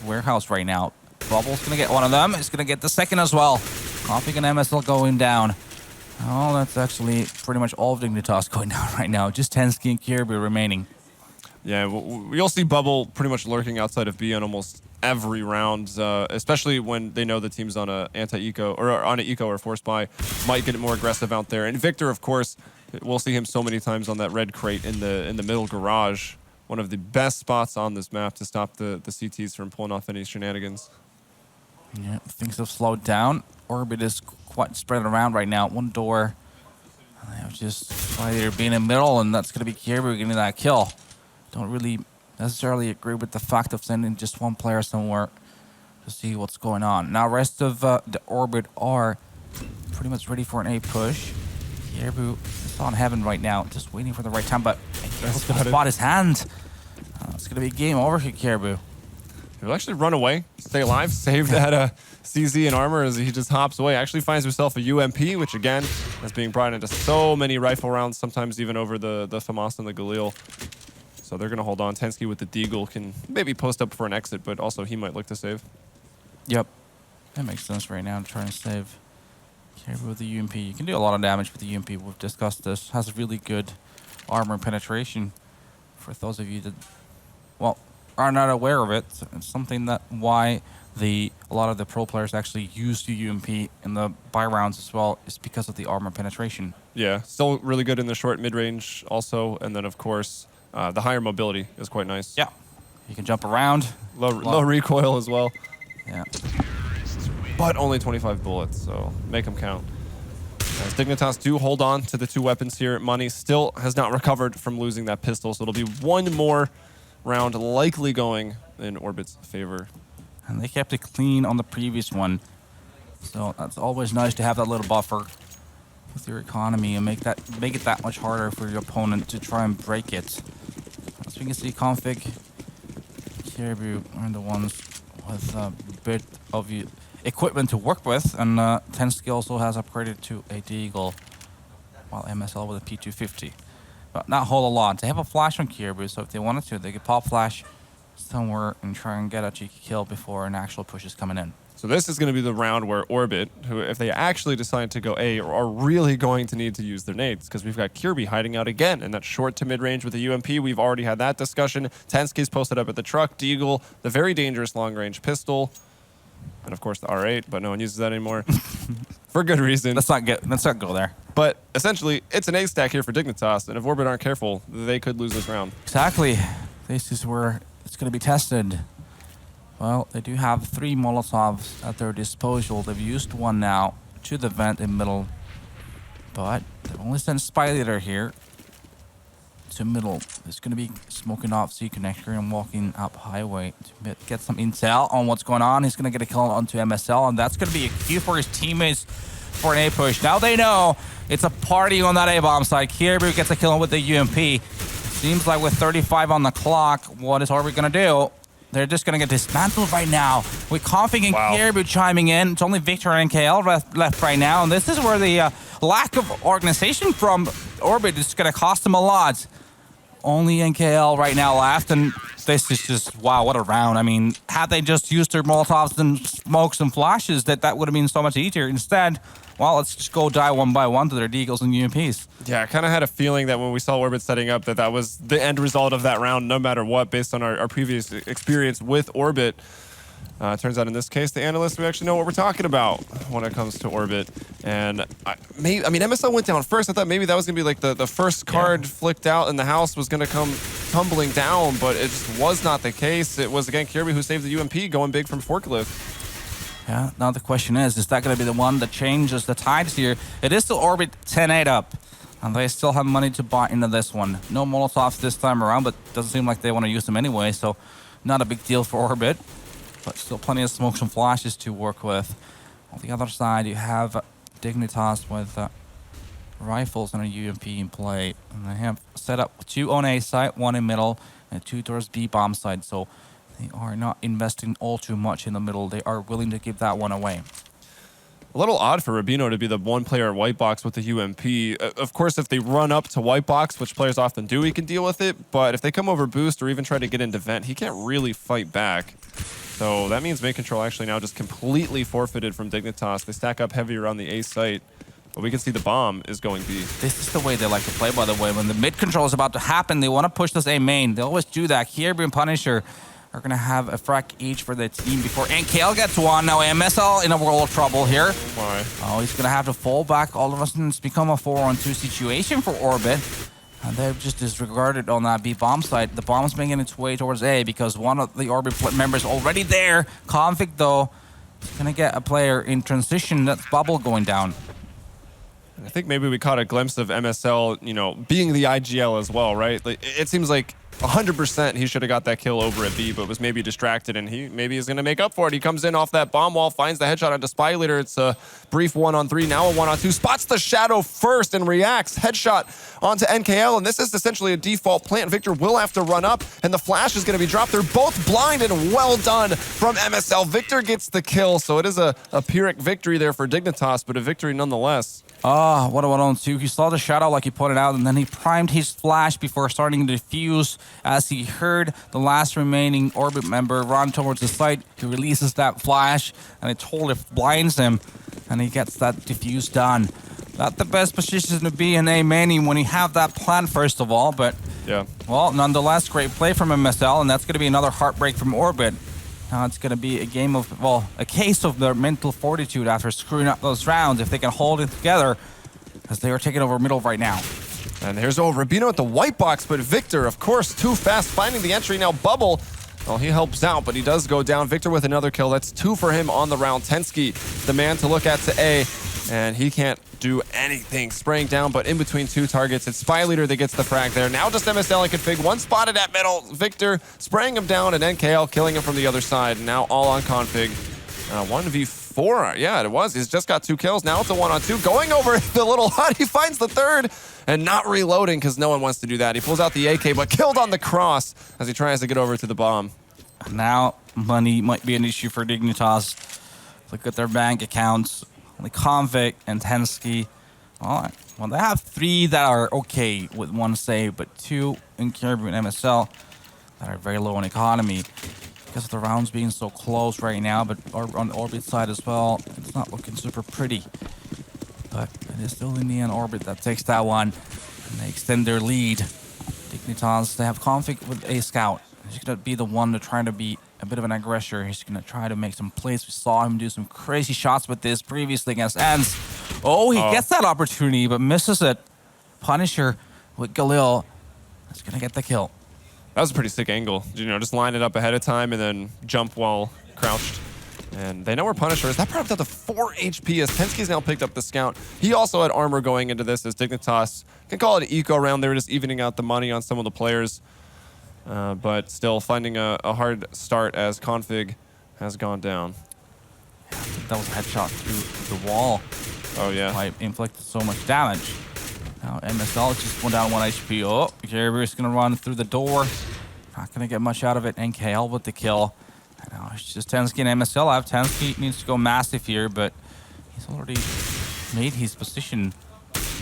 warehouse right now. Bubble's going to get one of them. He's going to get the second as well. Config and MSL going down. Oh, that's actually pretty much all of Dignitas going down right now. Just Tensky and Kirby remaining. Yeah, you'll see Bubble pretty much lurking outside of B on almost every round, especially when they know the team's on a anti-eco or on an eco or force buy. Might get more aggressive out there. And Victor, of course, we'll see him so many times on that red crate in the middle garage. One of the best spots on this map to stop the CTs from pulling off any shenanigans. Yeah, things have slowed down. Orbit is quite spread around right now. One door. They have just either being in the middle, and that's going to be Kirby getting that kill. Don't really necessarily agree with the fact of sending just one player somewhere to see what's going on. Now, rest of the Orbit are pretty much ready for an A push. Kirby is on heaven right now, just waiting for the right time, but he's going to spot his hand. It's going to be game over here, Kirby. He'll actually run away, stay alive, save that CZ and armor as he just hops away. Actually finds himself a UMP, which again is being brought into so many rifle rounds, sometimes even over the FAMAS and the Galil. So they're going to hold on. Tensky with the Deagle can maybe post up for an exit, but also he might look to save. Yep. That makes sense right now. I'm trying to save Kirby with the UMP. You can do a lot of damage with the UMP. We've discussed this. Has really good armor penetration. For those of you that, well, are not aware of it, it's something that why a lot of the pro players actually use the UMP in the buy rounds as well is because of the armor penetration. Yeah, still really good in the short mid-range also, and then of course the higher mobility is quite nice. Yeah, you can jump around. Low recoil as well. Yeah. But only 25 bullets, so make them count. As Dignitas do hold on to the 2 weapons here, Money still has not recovered from losing that pistol, so it'll be one more round likely going in Orbit's favor. And they kept it clean on the previous one. So that's always nice to have that little buffer with your economy and make it that much harder for your opponent to try and break it. As we can see, Config Caribou are the ones with a bit of equipment to work with, and Tensky also has upgraded to a Deagle, while MSL with a P250. But not a whole lot. They have a flash on Caribou, so if they wanted to, they could pop flash somewhere and try and get a cheeky kill before an actual push is coming in. So this is going to be the round where Orbit, who if they actually decide to go A, are really going to need to use their nades, because we've got Kirby hiding out again in that short to mid-range with the UMP. We've already had that discussion. Tensky's posted up at the truck. Deagle, the very dangerous long-range pistol. And of course the R8, but no one uses that anymore. For good reason. Let's not go there. But essentially, it's an A stack here for Dignitas, and if Orbit aren't careful, they could lose this round. Exactly. This is where it's going to be tested. Well, they do have 3 Molotovs at their disposal. They've used one now to the vent in middle, but they've only sent Spy Leader here to middle. There's going to be smoking off C connector and walking up highway to get some intel on what's going on. He's going to get a kill onto MSL, and that's going to be a cue for his teammates for an A push. Now they know it's a party on that A bomb side. Caribou gets a kill with the UMP. Seems like with 35 on the clock, what is Orbit going to do? They're just going to get dismantled right now. With Config and Caribou chiming in. It's only Victor and NKL left right now. And this is where the lack of organization from Orbit is going to cost them a lot. Only NKL right now left. And this is just, wow, what a round. I mean, had they just used their Molotovs and smokes and flashes, that would have been so much easier. Instead, well, let's just go die one by one to their Deagles and UMPs. Yeah, I kind of had a feeling that when we saw Orbit setting up that was the end result of that round, no matter what, based on our previous experience with Orbit. Turns out in this case, the analysts, we actually know what we're talking about when it comes to Orbit. And I mean, MSL went down first. I thought maybe that was going to be like the first card flicked out and the house was going to come tumbling down, but it just was not the case. It was, again, Kirby who saved the UMP going big from Forklift. Yeah, now the question is that going to be the one that changes the tides here? It is still Orbit 10-8 up, and they still have money to buy into this one. No Molotovs this time around, but doesn't seem like they want to use them anyway, so not a big deal for Orbit. But still plenty of smokes and flashes to work with. On the other side, you have Dignitas with rifles and a UMP in play. And they have set up 2 on A side, 1 in middle, and 2 towards B bomb side. So they are not investing all too much in the middle. They are willing to give that one away. A little odd for Rubino to be the one player at white box with the UMP. Of course, if they run up to white box, which players often do, he can deal with it. But if they come over boost or even try to get into vent, he can't really fight back. So that means main control actually now just completely forfeited from Dignitas. They stack up heavy around the A site, but we can see the bomb is going B. This is the way they like to play, by the way. When the mid control is about to happen, they want to push this A main. They always do that. Kirby and Punisher are going to have a frack each for their team before NKL gets one. Now MSL in a world of trouble here. Why? Oh, he's going to have to fall back. All of a sudden, it's become a 4-on-2 situation for Orbit. And they've just disregarded on that B bomb site. The bomb's making its way towards A because one of the Orbit members already there. Config, though, is going to get a player in transition. That's Bubble going down. I think maybe we caught a glimpse of MSL, you know, being the IGL as well, right? Like, it seems like 100% he should have got that kill over at B, but was maybe distracted, and he maybe is going to make up for it. He comes in off that bomb wall, finds the headshot onto Spy Leader. It's a brief 1-on-3, now a 1-on-2. Spots the shadow first and reacts. Headshot onto NKL, and this is essentially a default plant. Victor will have to run up, and the flash is going to be dropped. They're both blind, and well done from MSL. Victor gets the kill, so it is a Pyrrhic victory there for Dignitas, but a victory nonetheless. Ah, what a 1-on-2. He saw the shadow like he pointed out, and then he primed his flash before starting to defuse. As he heard the last remaining Orbit member run towards the site, he releases that flash, and it totally blinds him, and he gets that defuse done. Not the best position to be in A main when you have that plan, first of all, but yeah. Well, nonetheless, great play from MSL, and that's going to be another heartbreak from Orbit. Now it's going to be a game of, well, a case of their mental fortitude after screwing up those rounds, if they can hold it together, as they are taking over middle right now. And here's Rubino at the white box, but Victor, of course, too fast, finding the entry. Now Bubble, well, he helps out, but he does go down. Victor with another kill. That's 2 for him on the round. Tensky, the man to look at to A, and he can't do anything. Spraying down, but in between 2 targets. It's Spy Leader that gets the frag there. Now just MSL and Config. One spotted at middle. Victor spraying him down, and NKL killing him from the other side. Now all on Config. 1v4. Yeah, it was. He's just got 2 kills. Now it's a 1-on-2. Going over the little hut. He finds the third and not reloading because no one wants to do that. He pulls out the AK, but killed on the cross as he tries to get over to the bomb. Now money might be an issue for Dignitas. Look at their bank accounts. Only Config and Tensky. All right. Well, they have 3 that are okay with 1 save, but 2 in Caribou and MSL that are very low on economy. Because of the rounds being so close right now, but on the Orbit side as well, it's not looking super pretty. But it is still in the end Orbit that takes that one, and they extend their lead. Dignitas, they have Config with a scout. He's going to be the one to try to be a bit of an aggressor. He's going to try to make some plays. We saw him do some crazy shots with this previously against Ents. Oh, he gets that opportunity, but misses it. Punisher with Galil is going to get the kill. That was a pretty sick angle. You know, just line it up ahead of time and then jump while crouched. And they know where Punisher is. That brought up to 4 HP as Tensky's now picked up the scout. He also had armor going into this as Dignitas can call it an eco round. They were just evening out the money on some of the players. But still finding a hard start as Config has gone down. That was a headshot through the wall. Oh, yeah. Why it inflicted so much damage. Now MSL just went down 1 HP. Oh, Caribou is going to run through the door. Not going to get much out of it. NKL with the kill. And now it's just Tensky and MSL. I have Tensky needs to go massive here, but he's already made his position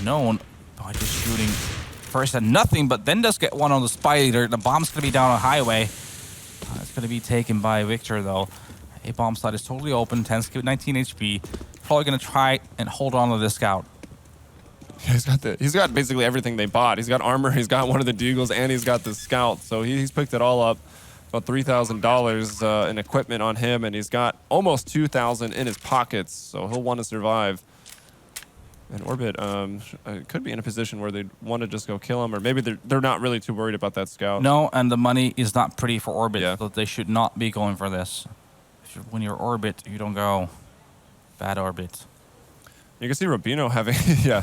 known by just shooting first at nothing, but then does get one on the spy leader. The bomb's going to be down on highway. It's going to be taken by Victor, though. A bomb side is totally open. Tensky with 19 HP. Probably going to try and hold on to this scout. Yeah, he's got basically everything they bought. He's got armor, he's got one of the Deagles, and he's got the scout. So he's picked it all up. About $3,000 in equipment on him, and he's got almost $2,000 in his pockets. So he'll want to survive. And Orbit could be in a position where they'd want to just go kill him, or maybe they're not really too worried about that scout. No, and the money is not pretty for Orbit, so they should not be going for this. When you're Orbit, you don't go. Bad Orbit. You can see Rubino having, yeah,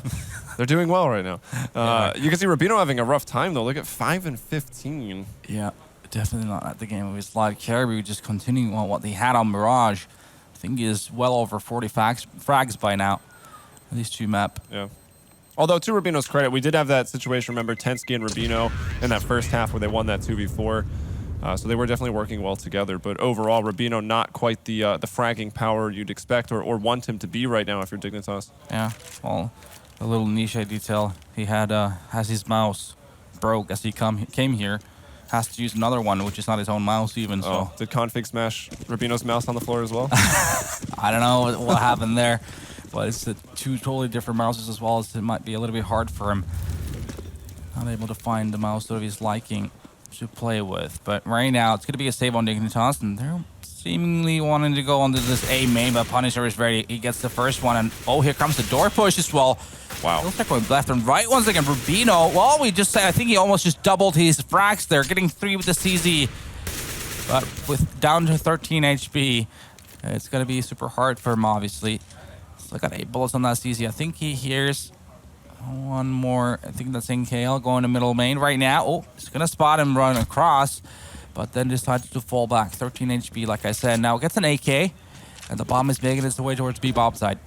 they're doing well right now. You can see Rubino having a rough time, though. Look at 5 and 15. Yeah, definitely not at the game of his life. Caribou just continuing on what they had on Mirage. I think he is well over 40 frags by now. These 2 map. Yeah. Although, to Rubino's credit, we did have that situation, remember, Tensky and Rubino in that first half where they won that 2v4. So they were definitely working well together. But overall, Rubino not quite the fragging power you'd expect or want him to be right now if you're Dignitas. Yeah, well, a little niche detail. He had has his mouse broke as he came here. Has to use another one, which is not his own mouse even. Oh, so did Config smash Rubino's mouse on the floor as well? I don't know what happened there. But it's 2 totally different mouses as well, as it might be a little bit hard for him. Not able to find the mouse of his liking to play with. But right now, it's going to be a save on Dignitas, and they're seemingly wanting to go onto this A main, but Punisher is ready. He gets the first one, and oh, here comes the door push as well. Wow. Looks like going left and right once again. Rubino, well, we just said, I think he almost just doubled his frags there, getting 3 with the CZ. But with down to 13 HP, it's going to be super hard for him, obviously. So I got 8 bullets on that CZ. I think he hears one more. I think that's NKL going to middle main right now. Oh, he's going to spot him run across, but then decided to fall back. 13 HP, like I said. Now gets an AK, and the bomb is making its way towards B-bomb side.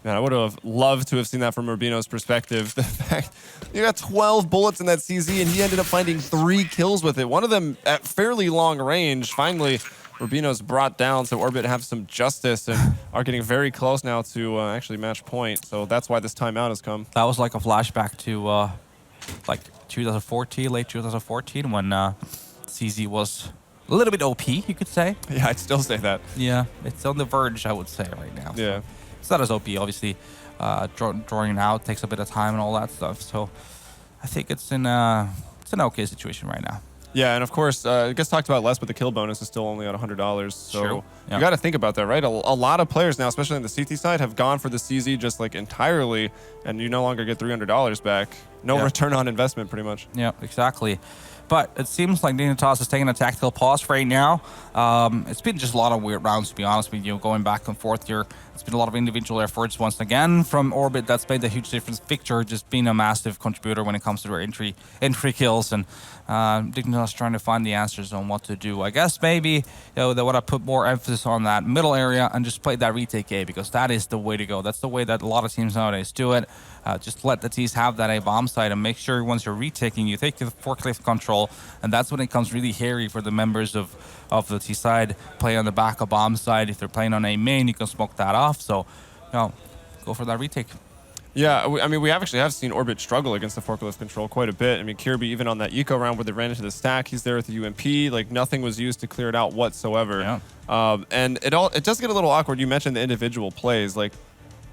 Man, I would have loved to have seen that from Rubino's perspective. The fact you got 12 bullets in that CZ, and he ended up finding 3 kills with it. One of them at fairly long range. Finally, Rubino's brought down, so Orbit have some justice and are getting very close now to actually match point. So that's why this timeout has come. That was like a flashback to like 2014, late 2014, when CZ was a little bit OP, you could say. Yeah, I'd still say that. Yeah, it's on the verge, I would say, right now. Yeah. So it's not as OP, obviously. Drawing it out takes a bit of time and all that stuff. So I think it's an okay situation right now. Yeah, and of course, it gets talked about less, but the kill bonus is still only at $100. So True. Yeah. You got to think about that, right? A lot of players now, especially on the CT side, have gone for the CZ just like entirely, and you no longer get $300 back. No return on investment, pretty much. Yeah, exactly. But it seems like Dignitas is taking a tactical pause right now. It's been just a lot of weird rounds, to be honest with you, going back and forth here. It's been a lot of individual efforts once again from Orbit. That's made a huge difference. Victor just being a massive contributor when it comes to their entry kills, and Dignitas trying to find the answers on what to do. I guess maybe they want to put more emphasis on that middle area and just play that retake A, because that is the way to go. That's the way that a lot of teams nowadays do it. Just let the T's have that A bomb site and make sure once you're retaking, you take the forklift control, and that's when it comes really hairy for the members of the T side. Play on the back of bomb side. If they're playing on A main, you can smoke that off. So, go for that retake. Yeah, I mean, we actually have seen Orbit struggle against the forklift control quite a bit. I mean, Kirby, even on that eco round where they ran into the stack, he's there with the UMP. Like, nothing was used to clear it out whatsoever. Yeah. And it does get a little awkward. You mentioned the individual plays. Like,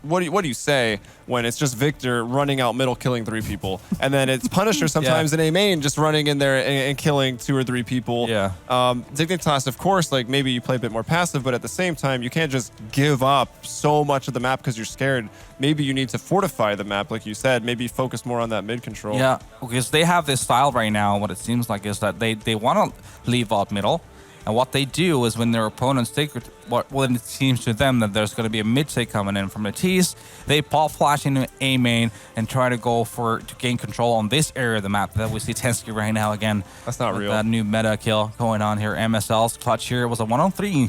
what do you say when it's just Victor running out middle, killing 3 people, and then it's Punisher sometimes in A main just running in there and killing 2 or 3 people? Yeah. Dignitas, of course, like maybe you play a bit more passive, but at the same time, you can't just give up so much of the map because you're scared. Maybe you need to fortify the map, like you said. Maybe focus more on that mid control. Yeah, because they have this style right now. What it seems like is that they want to leave out middle. And what they do is when their opponents take, when it seems to them that there's going to be a mid take coming in from the T's, they pop flash into A main and try to go to gain control on this area of the map. That we see Tensky right now again. That's not real. That new meta kill going on here. MSL's clutch here. It was a 1-on-3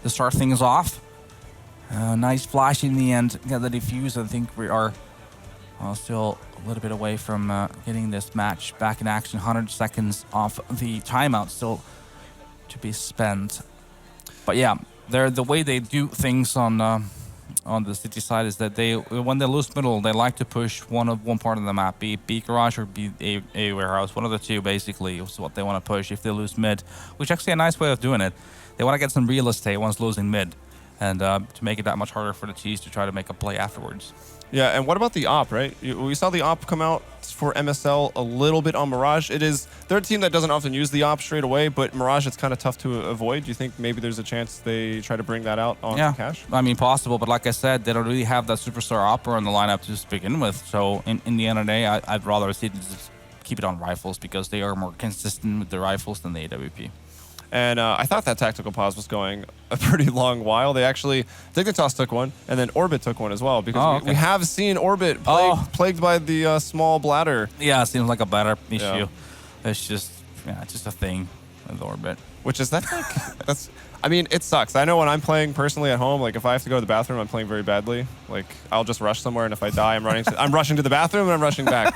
to start things off. Nice flash in the end. Get the defuse. I think we are still a little bit away from getting this match back in action. 100 seconds off the timeout still to be spent. But yeah, the way they do things on the city side is that when they lose middle, they like to push one part of the map, be B garage or be a warehouse. One of the two basically is what they want to push if they lose mid, which is actually a nice way of doing it. They want to get some real estate once losing mid, and to make it that much harder for the T's to try to make a play afterwards. Yeah, and what about the op, right? We saw the op come out for MSL a little bit on Mirage. They're a team that doesn't often use the op straight away, but Mirage, it's kind of tough to avoid. Do you think maybe there's a chance they try to bring that out on Cash? I mean, possible, but like I said, they don't really have that superstar opera in the lineup to just begin with. So in the end of the day, I'd rather see them just keep it on rifles because they are more consistent with the rifles than the AWP. And I thought that tactical pause was going a pretty long while. Dignitas took one, and then Orbit took one as well, because we have seen Orbit plagued by the small bladder. Yeah, it seems like a bladder issue. Yeah. It's just a thing with Orbit. Which is that's. I mean, it sucks. I know when I'm playing personally at home, like if I have to go to the bathroom, I'm playing very badly. Like I'll just rush somewhere, and if I die, I'm rushing to the bathroom and I'm rushing back.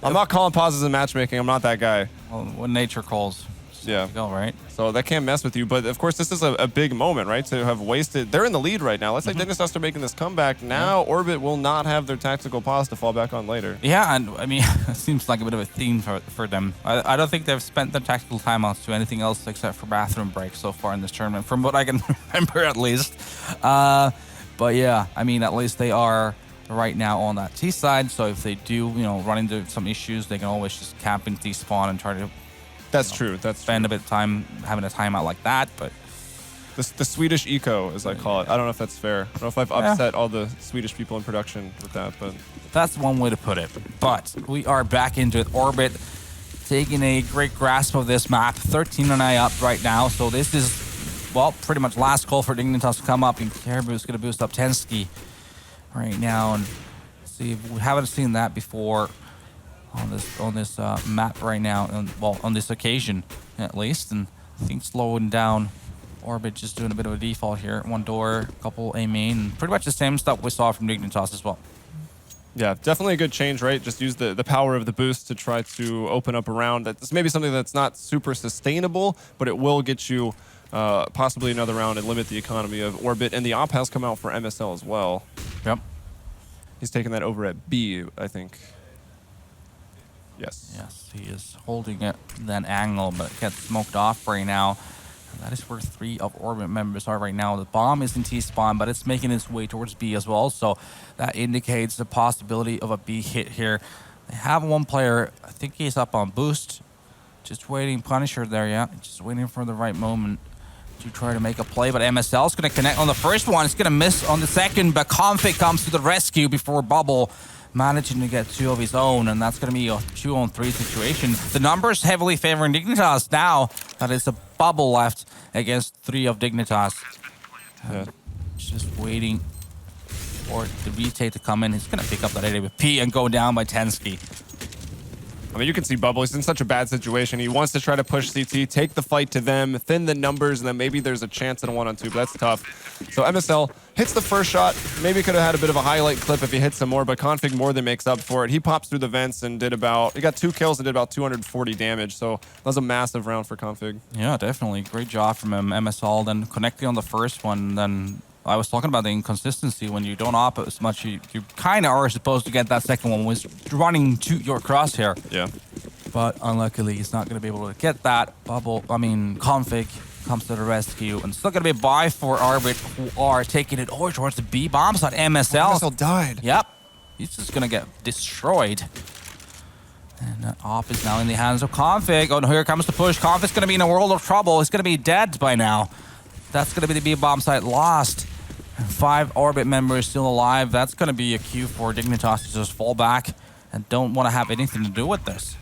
I'm not calling pauses in matchmaking. I'm not that guy. Well, when nature calls. Yeah. Go, right? So that can't mess with you. But of course, this is a big moment, right? To have wasted. They're in the lead right now. Let's say Dignitas are making this comeback. Now Orbit will not have their tactical pause to fall back on later. Yeah, and I mean, it seems like a bit of a theme for them. I don't think they've spent their tactical timeouts to anything else except for bathroom breaks so far in this tournament, from what I can remember at least. But yeah, I mean, at least they are right now on that T side. So if they do, run into some issues, they can always just camp in T spawn and try to. That's true. Spend a bit of time having a timeout like that, but the Swedish eco, as I call it. I don't know if that's fair. I don't know if I've upset all the Swedish people in production with that, but that's one way to put it. But we are back into it. Orbit taking a great grasp of this map. 13-9 up right now. So this is pretty much last call for Dignitas to come up, and Caribou is going to boost up Tensky right now, and see, we haven't seen that before on this map right now, and on this occasion at least. And I think slowing down Orbit, just doing a bit of a default here. One door, a couple A main, and pretty much the same stuff we saw from Dignitas as well. Yeah, definitely a good change, right? Just use the power of the boost to try to open up a round. That's maybe something that's not super sustainable, but it will get you possibly another round and limit the economy of Orbit. And the op has come out for MSL as well. Yep. He's taking that over at B, I think. Yes. Yes, he is holding it that angle, but gets smoked off right now. And that is where 3 of Orbit members are right now. The bomb is in T-spawn, but it's making its way towards B as well. So that indicates the possibility of a B hit here. They have one player, I think he's up on boost. Just waiting, Punisher there, yeah. Just waiting for the right moment to try to make a play. But MSL is going to connect on the first one. It's going to miss on the second, but Config comes to the rescue before Bubble managing to get 2 of his own, and that's going to be a 2-on-3 situation. The numbers heavily favoring Dignitas now. That is a Bubble left against 3 of Dignitas. Yeah. Just waiting for the retake to come in. He's going to pick up that AWP and go down by Tensky. I mean, you can see Bubble. He's in such a bad situation. He wants to try to push CT, take the fight to them, thin the numbers, and then maybe there's a chance at a 1-on-2, but that's tough. So MSL hits the first shot. Maybe could have had a bit of a highlight clip if he hit some more, but Config more than makes up for it. He pops through the vents and he got 2 kills and did about 240 damage. So that was a massive round for Config. Yeah, definitely. Great job from him. MSL then connecting on the first one. Then I was talking about the inconsistency. When you don't op as much, you kind of are supposed to get that second one was running to your crosshair. Yeah. But unluckily, he's not going to be able to get that. Config comes to the rescue. And still going to be a buy for Arbit, who are taking it over towards the B bombs on MSL. MSL died. Yep. He's just going to get destroyed. And that op is now in the hands of Config. Oh, no, here comes the push. Config's going to be in a world of trouble. He's going to be dead by now. That's going to be the B bomb site lost. 5 Orbit members still alive. That's going to be a cue for Dignitas to just fall back and don't want to have anything to do with this.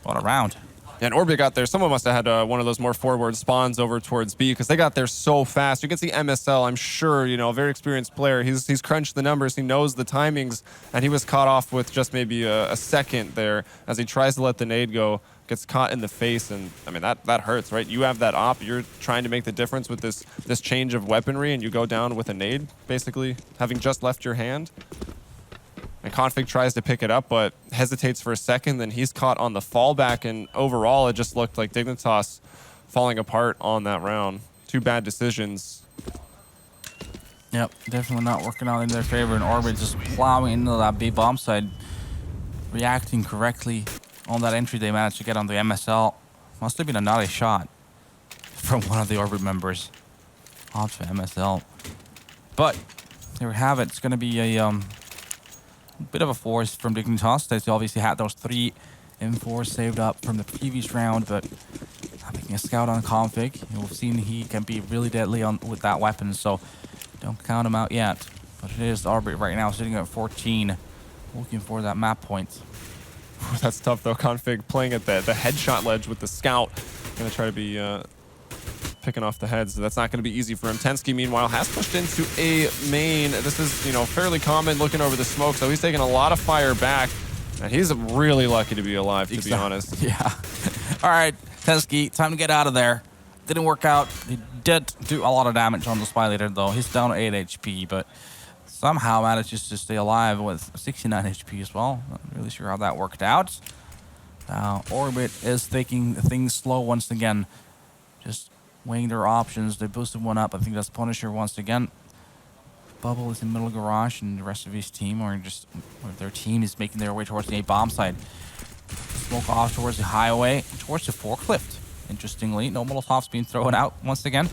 What a round. Yeah, and Orbit got there. Someone must have had one of those more forward spawns over towards B because they got there so fast. You can see MSL, I'm sure, a very experienced player. He's crunched the numbers. He knows the timings, and he was caught off with just maybe a second there as he tries to let the nade go. Gets caught in the face, and I mean that hurts, right? You have that op, you're trying to make the difference with this change of weaponry, and you go down with a nade, basically having just left your hand. And Config tries to pick it up, but hesitates for a second, then he's caught on the fallback, and overall it just looked like Dignitas falling apart on that round. 2 bad decisions. Yep, definitely not working out in their favor, and Orbit just plowing into that B bomb side, reacting correctly on that entry they managed to get on the MSL. Must have been a naughty shot from one of the Orbit members onto MSL. But there we have it. It's going to be a bit of a force from Dignitas. They obviously had those 3 M4s saved up from the previous round, but having a scout on Config, you've seen he can be really deadly with that weapon, so don't count him out yet. But it is Orbit right now sitting at 14, looking for that map point. That's tough, though. Config playing at the headshot ledge with the scout. Going to try to be picking off the heads. So that's not going to be easy for him. Tensky, meanwhile, has pushed into a main. This is, fairly common looking over the smoke, so he's taking a lot of fire back. And he's really lucky to be alive, to be honest. Yeah. All right, Tensky, time to get out of there. Didn't work out. He did do a lot of damage on the spy leader, though. He's down to 8 HP, but somehow manages to stay alive with 69 HP as well. Not really sure how that worked out. Orbit is taking things slow once again. Just weighing their options. They boosted one up. I think that's Punisher once again. Bubble is in middle garage, and the rest of his team, or their team, is making their way towards the A bomb side. Smoke off towards the highway, towards the forklift. Interestingly, no Molotovs being thrown out once again.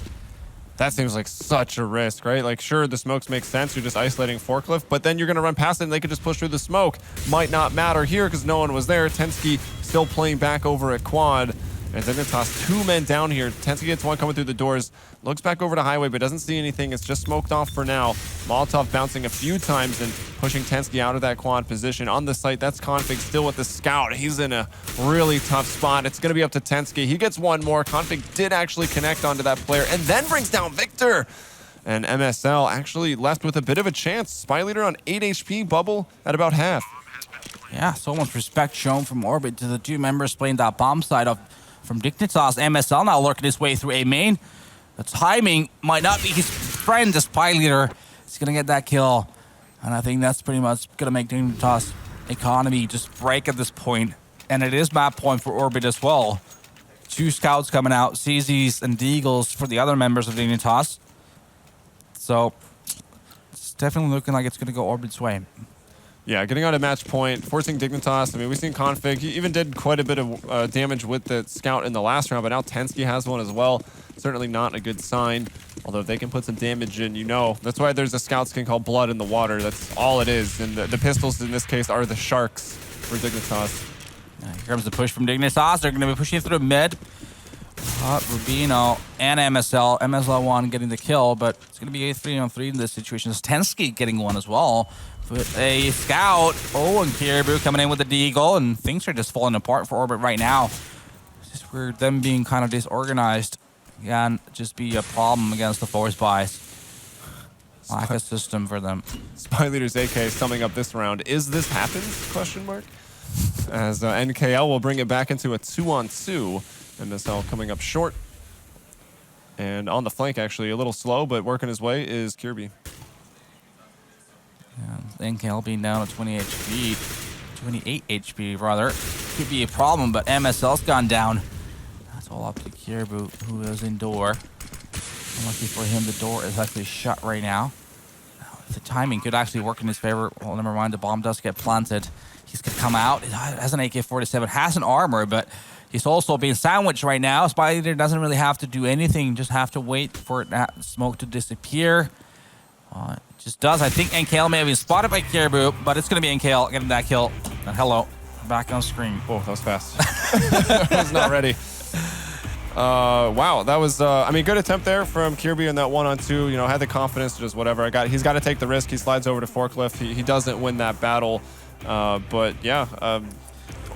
That seems like such a risk, right? Like, sure, the smokes make sense. You're just isolating forklift, but then you're going to run past it and they could just push through the smoke. Might not matter here because no one was there. Tensky still playing back over at quad. And Dignitas 2 men down here. Tensky gets one coming through the doors. Looks back over to highway, but doesn't see anything. It's just smoked off for now. Molotov bouncing a few times and pushing Tensky out of that quad position. On the site, that's Config still with the scout. He's in a really tough spot. It's going to be up to Tensky. He gets one more. Config did actually connect onto that player and then brings down Victor. And MSL actually left with a bit of a chance. Spy leader on 8 HP, Bubble at about half. Yeah, so much respect shown from Orbit to the 2 members playing that bomb side from Dignitas. MSL now lurking his way through A main. The timing might not be his friend, the spy leader. He's going to get that kill. And I think that's pretty much going to make Dignitas economy just break at this point. And it is map point for Orbit as well. 2 scouts coming out, CZs and Deagles for the other members of Dignitas. So it's definitely looking like it's going to go Orbit's way. Yeah, getting on a match point, forcing Dignitas. I mean, we've seen Config. He even did quite a bit of damage with the scout in the last round, but now Tensky has one as well. Certainly not a good sign. Although if they can put some damage in, that's why there's a scout skin called Blood in the Water. That's all it is. And the pistols in this case are the sharks for Dignitas. Here comes the push from Dignitas. They're going to be pushing through mid. Rubino and MSL. MSL1 getting the kill, but it's going to be a 3-on-3 in this situation. It's Tensky getting one as well. With a scout. Oh, and Caribou coming in with the Deagle, and things are just falling apart for Orbit right now. It's just weird, them being kind of disorganized can just be a problem against the force buys. lack a system for them. Spy Leader's AK summing up this round. Is this happens? Question mark. As NKL will bring it back into a 2-on-2. MSL coming up short. And on the flank, actually, a little slow, but working his way is Kirby. Yeah, NKL being down to 20 HP. 28 HP, rather. Could be a problem, but MSL's gone down. That's all up to Kirby, who is indoor. Lucky for him, the door is actually shut right now. The timing could actually work in his favor. Well, never mind, the bomb does get planted. He's going to come out. He has an AK-47, has an armor, but he's also being sandwiched right now. Spy Leader doesn't really have to do anything, just have to wait for that smoke to disappear. It just does. I think NKL may have been spotted by Caribou, but it's going to be NKL getting that kill. And hello, back on screen. Whoa, that was fast. I was not ready. Wow, that was, I mean, good attempt there from Kirby in that 1-on-2. You know, had the confidence to just whatever. He's got to take the risk. He slides over to Forklift. He doesn't win that battle. But yeah,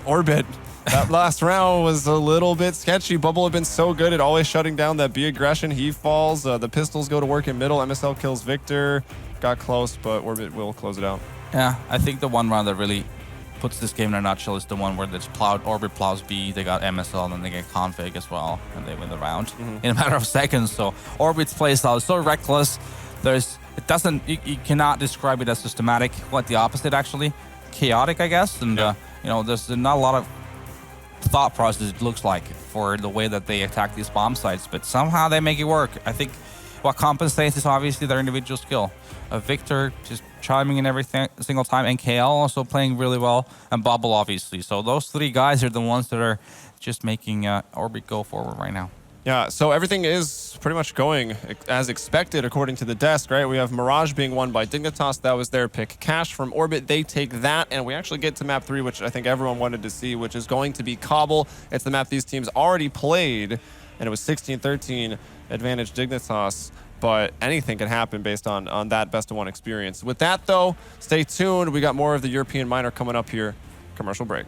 Orbit. That last round was a little bit sketchy. Bubble had been so good at always shutting down that B aggression. He falls. The pistols go to work in middle. MSL kills Victor. Got close, but Orbit will close it out. Yeah, I think the one round that really puts this game in a nutshell is the one where it's Orbit plows B. They got MSL, and then they get config as well, and they win the round in a matter of seconds. So Orbit's playstyle is so reckless. You cannot describe it as systematic. Quite the opposite, actually. Chaotic, I guess. And you know, there's not a lot of thought process, it looks like, for the way that they attack these bomb sites, but somehow they make it work. I think what compensates is obviously their individual skill. Victor just chiming in every single time, and KL also playing really well, and Bubble obviously. So those three guys are the ones that are just making Orbit go forward right now. Yeah, so everything is pretty much going as expected according to the desk, right? We have Mirage being won by Dignitas. That was their pick. Cash from Orbit, they take that, and we actually get to map 3, which I think everyone wanted to see, which is going to be Cobble. It's the map these teams already played, and it was 16-13 advantage Dignitas, but anything can happen based on that best-of-1 experience. With that, though, stay tuned. We got more of the European minor coming up here. Commercial break.